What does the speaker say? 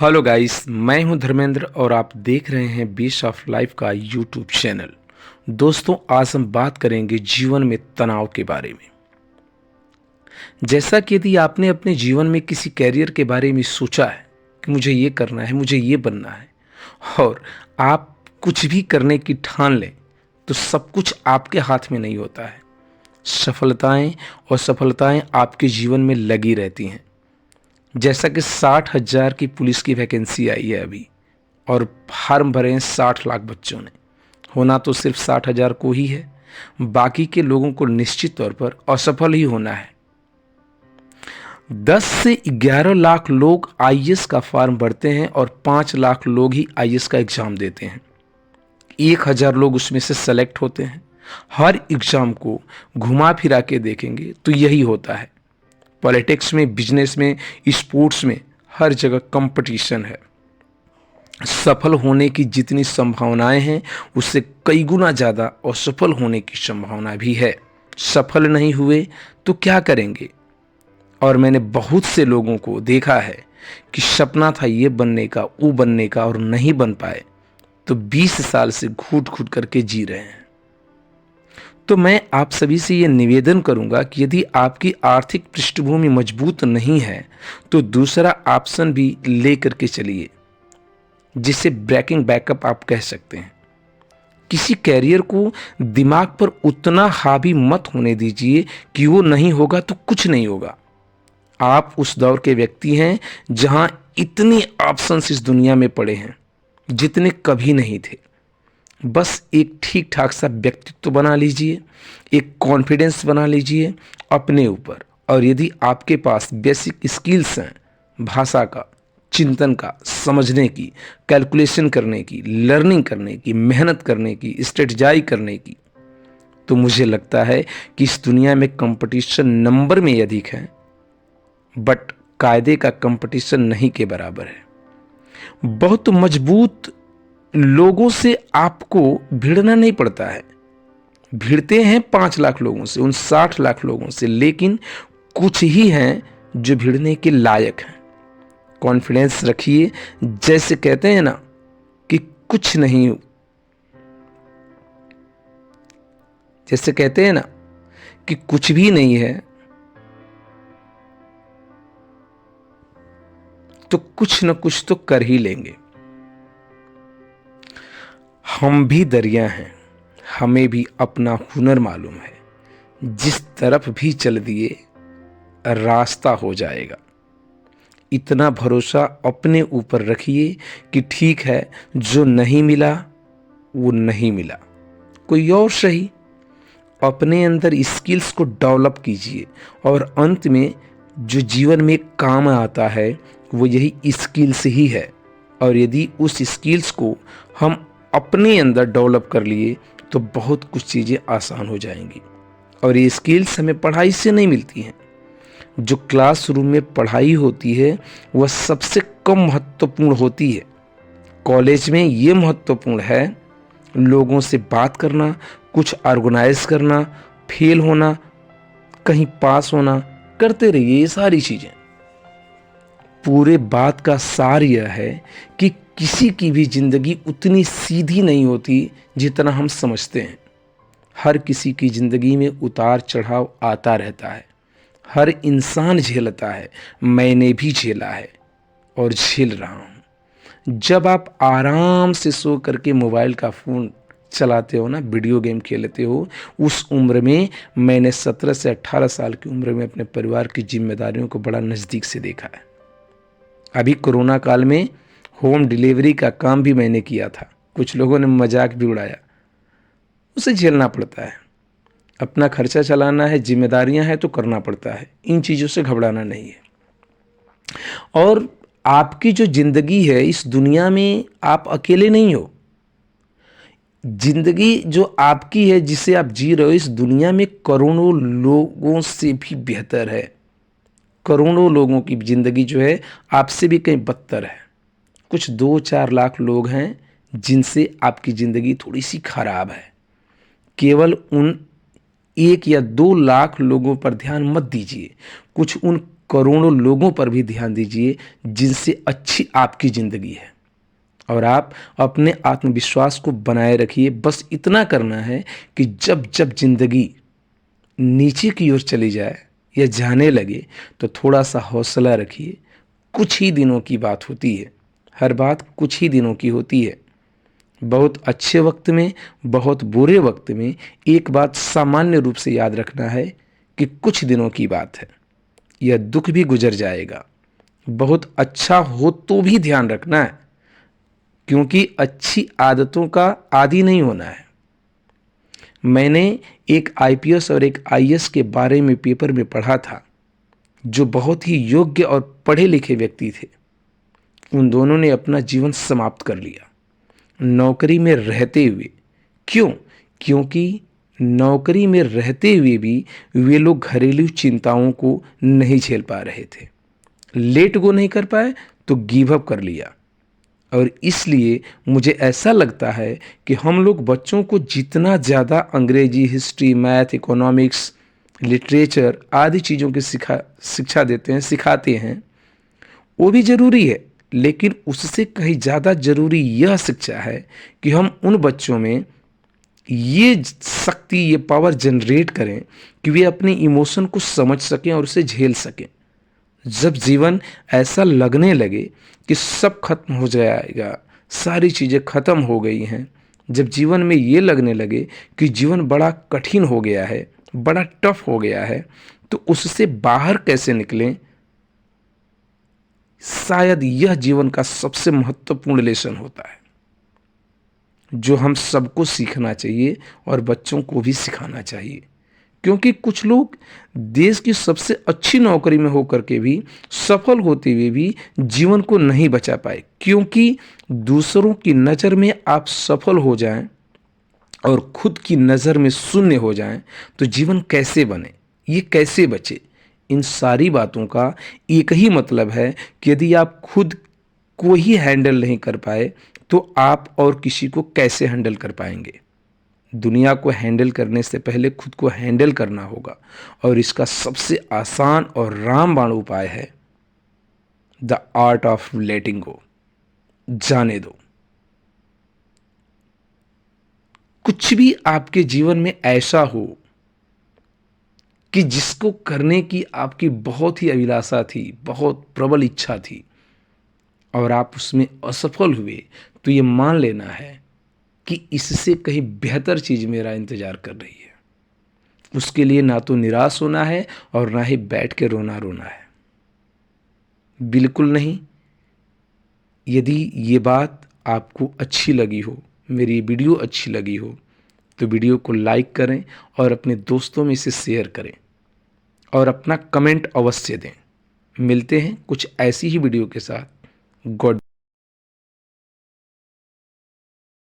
Hello guys, मैं हूं धर्मेंद्र और आप देख रहे हैं बेस ऑफ लाइफ का यूट्यूब चैनल। दोस्तों, आज हम बात करेंगे जीवन में तनाव के बारे में। जैसा कि यदि आपने अपने जीवन में किसी कैरियर के बारे में सोचा है कि मुझे ये करना है, मुझे ये बनना है, और आप कुछ भी करने की ठान लें, तो सब कुछ आपके हाथ में नहीं होता है। सफलताएं और सफलताएं आपके जीवन में लगी रहती हैं। जैसा कि 60,000 की पुलिस की वैकेंसी आई है अभी, और फार्म भरे हैं 60 लाख बच्चों ने। होना तो सिर्फ 60,000 को ही है, बाकी के लोगों को निश्चित तौर पर असफल ही होना है। 10 से 11 लाख लोग आईएएस का फॉर्म भरते हैं और 5 लाख लोग ही आईएएस का एग्जाम देते हैं। 1,000 लोग उसमें से सेलेक्ट होते हैं। हर एग्जाम को घुमा फिरा के देखेंगे तो यही होता है। पॉलिटिक्स में, बिजनेस में, स्पोर्ट्स में, हर जगह कंपटीशन है। सफल होने की जितनी संभावनाएं हैं, उससे कई गुना ज़्यादा असफल होने की संभावना भी है। सफल नहीं हुए तो क्या करेंगे? और मैंने बहुत से लोगों को देखा है कि सपना था ये बनने का, वो बनने का, और नहीं बन पाए, तो 20 साल से घूट घूट करके जी रहे हैं। तो मैं आप सभी से ये निवेदन करूंगा कि यदि आपकी आर्थिक पृष्ठभूमि मजबूत नहीं है, तो दूसरा ऑप्शन भी लेकर के चलिए, जिसे ब्रेकिंग बैकअप आप कह सकते हैं। किसी कैरियर को दिमाग पर उतना हावी मत होने दीजिए कि वो नहीं होगा तो कुछ नहीं होगा। आप उस दौर के व्यक्ति हैं जहां इतने ऑप्शंस इस दुनिया में पड़े हैं जितने कभी नहीं थे। बस एक ठीक ठाक सा व्यक्तित्व बना लीजिए, एक कॉन्फिडेंस बना लीजिए अपने ऊपर, और यदि आपके पास बेसिक स्किल्स हैं, भाषा का, चिंतन का, समझने की, कैलकुलेशन करने की, लर्निंग करने की, मेहनत करने की, स्ट्रेटजाई करने की, तो मुझे लगता है कि इस दुनिया में कंपटीशन नंबर में अधिक है, बट कायदे का कंपटीशन नहीं के बराबर है। बहुत मजबूत लोगों से आपको भिड़ना नहीं पड़ता है। भिड़ते हैं 5 लाख लोगों से, उन 60 लाख लोगों से, लेकिन कुछ ही हैं जो भिड़ने के लायक हैं। कॉन्फिडेंस रखिए। जैसे कहते हैं ना कि कुछ नहीं, जैसे कहते हैं ना कि कुछ भी नहीं है तो कुछ न कुछ तो कर ही लेंगे। हम भी दरिया हैं, हमें भी अपना हुनर मालूम है। जिस तरफ भी चल दिए रास्ता हो जाएगा। इतना भरोसा अपने ऊपर रखिए कि ठीक है, जो नहीं मिला वो नहीं मिला, कोई और सही। अपने अंदर स्किल्स को डेवलप कीजिए, और अंत में जो जीवन में काम आता है वो यही स्किल्स ही है। और यदि उस स्किल्स को हम अपने अंदर डेवलप कर लिए तो बहुत कुछ चीज़ें आसान हो जाएंगी। और ये स्किल्स हमें पढ़ाई से नहीं मिलती हैं। जो क्लासरूम में पढ़ाई होती है वह सबसे कम महत्वपूर्ण होती है। कॉलेज में ये महत्वपूर्ण है, लोगों से बात करना, कुछ ऑर्गेनाइज करना, फेल होना, कहीं पास होना, करते रहिए ये सारी चीज़ें। पूरे बात का सार यह है कि किसी की भी ज़िंदगी उतनी सीधी नहीं होती जितना हम समझते हैं। हर किसी की ज़िंदगी में उतार चढ़ाव आता रहता है। हर इंसान झेलता है, मैंने भी झेला है और झेल रहा हूँ। जब आप आराम से सो करके मोबाइल का फ़ोन चलाते हो ना, वीडियो गेम खेलते हो, उस उम्र में मैंने 17 से 18 साल की उम्र में अपने परिवार की जिम्मेदारियों को बड़ा नज़दीक से देखा है। अभी कोरोना काल में होम डिलीवरी का काम भी मैंने किया था। कुछ लोगों ने मजाक भी उड़ाया, उसे झेलना पड़ता है। अपना खर्चा चलाना है, जिम्मेदारियां हैं तो करना पड़ता है। इन चीज़ों से घबराना नहीं है। और आपकी जो ज़िंदगी है इस दुनिया में, आप अकेले नहीं हो। ज़िंदगी जो आपकी है, जिसे आप जी रहे हो, इस दुनिया में करोड़ों लोगों से भी बेहतर है। करोड़ों लोगों की ज़िंदगी जो है आपसे भी कहीं बदतर है। कुछ 2-4 लाख लोग हैं जिनसे आपकी ज़िंदगी थोड़ी सी खराब है। केवल उन 1 या 2 लाख लोगों पर ध्यान मत दीजिए। कुछ उन करोड़ों लोगों पर भी ध्यान दीजिए जिनसे अच्छी आपकी ज़िंदगी है। और आप अपने आत्मविश्वास को बनाए रखिए। बस इतना करना है कि जब जब ज़िंदगी नीचे की ओर चली जाए या जाने लगे तो थोड़ा सा हौसला रखिए। कुछ ही दिनों की बात होती है, हर बात कुछ ही दिनों की होती है। बहुत अच्छे वक्त में, बहुत बुरे वक्त में एक बात सामान्य रूप से याद रखना है कि कुछ दिनों की बात है, यह दुख भी गुजर जाएगा। बहुत अच्छा हो तो भी ध्यान रखना है, क्योंकि अच्छी आदतों का आदी नहीं होना है। मैंने एक आईपीएस और एक आईएएस के बारे में पेपर में पढ़ा था, जो बहुत ही योग्य और पढ़े लिखे व्यक्ति थे। उन दोनों ने अपना जीवन समाप्त कर लिया नौकरी में रहते हुए। क्यों? क्योंकि नौकरी में रहते हुए भी वे लोग घरेलू चिंताओं को नहीं झेल पा रहे थे। लेट गो नहीं कर पाए तो गिव अप कर लिया। और इसलिए मुझे ऐसा लगता है कि हम लोग बच्चों को जितना ज़्यादा अंग्रेजी, हिस्ट्री, मैथ, इकोनॉमिक्स, लिटरेचर आदि चीज़ों की शिक्षा देते हैं, सिखाते हैं, वो भी ज़रूरी है। लेकिन उससे कहीं ज़्यादा ज़रूरी यह शिक्षा है कि हम उन बच्चों में ये शक्ति, ये पावर जनरेट करें कि वे अपने इमोशन को समझ सकें और उसे झेल सकें। जब जीवन ऐसा लगने लगे कि सब खत्म हो जाएगा, सारी चीज़ें खत्म हो गई हैं, जब जीवन में ये लगने लगे कि जीवन बड़ा कठिन हो गया है, बड़ा टफ हो गया है, तो उससे बाहर कैसे निकलें, शायद यह जीवन का सबसे महत्वपूर्ण लेसन होता है, जो हम सबको सीखना चाहिए और बच्चों को भी सिखाना चाहिए। क्योंकि कुछ लोग देश की सबसे अच्छी नौकरी में होकर के भी, सफल होते हुए भी जीवन को नहीं बचा पाए। क्योंकि दूसरों की नज़र में आप सफल हो जाएं और खुद की नज़र में शून्य हो जाएं तो जीवन कैसे बने, ये कैसे बचे? इन सारी बातों का एक ही मतलब है कि यदि आप खुद को ही हैंडल नहीं कर पाए तो आप और किसी को कैसे हैंडल कर पाएंगे? दुनिया को हैंडल करने से पहले खुद को हैंडल करना होगा। और इसका सबसे आसान और रामबाण उपाय है द आर्ट ऑफ लेटिंग गो। जाने दो। कुछ भी आपके जीवन में ऐसा हो कि जिसको करने की आपकी बहुत ही अभिलाषा थी, बहुत प्रबल इच्छा थी, और आप उसमें असफल हुए, तो ये मान लेना है कि इससे कहीं बेहतर चीज़ मेरा इंतज़ार कर रही है। उसके लिए ना तो निराश होना है और ना ही बैठ के रोना रोना है, बिल्कुल नहीं। यदि ये बात आपको अच्छी लगी हो, मेरी वीडियो अच्छी लगी हो, तो वीडियो को लाइक करें और अपने दोस्तों में इसे शेयर करें और अपना कमेंट अवश्य दें। मिलते हैं कुछ ऐसी ही वीडियो के साथ। गॉड